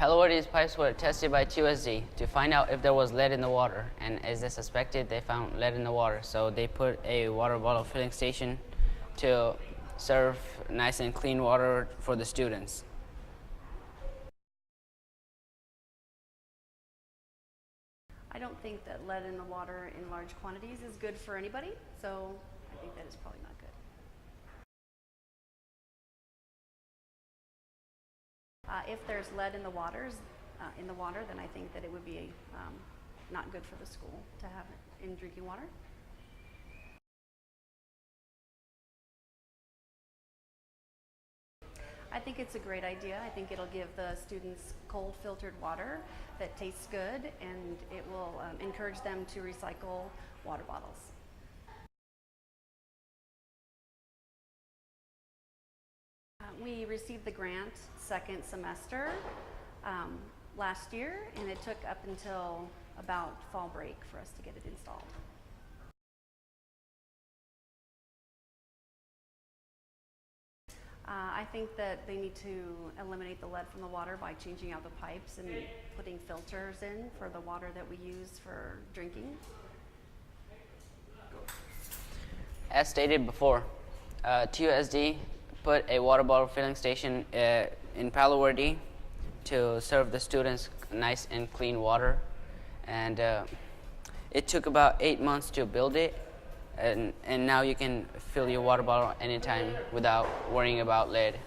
Palo Verde's pipes were tested by TUSD to find out if there was lead in the water, and as they suspected, they found lead in the water. So they put a water bottle filling station to serve nice and clean water for the students. I don't think that lead in the water in large quantities is good for anybody, so I think that is probably not good. If there's lead in the water, then I think that it would be not good for the school to have it in drinking water. I think it's a great idea. I think it'll give the students cold filtered water that tastes good, and it will encourage them to recycle water bottles. We received the grant second semester last year, and it took up until about fall break for us to get it installed. I think that they need to eliminate the lead from the water by changing out the pipes and putting filters in for the water that we use for drinking. As stated before, TUSD put a water bottle filling station in Palo Verde to serve the students nice and clean water, and it took about 8 months to build it, and now you can fill your water bottle anytime without worrying about lead.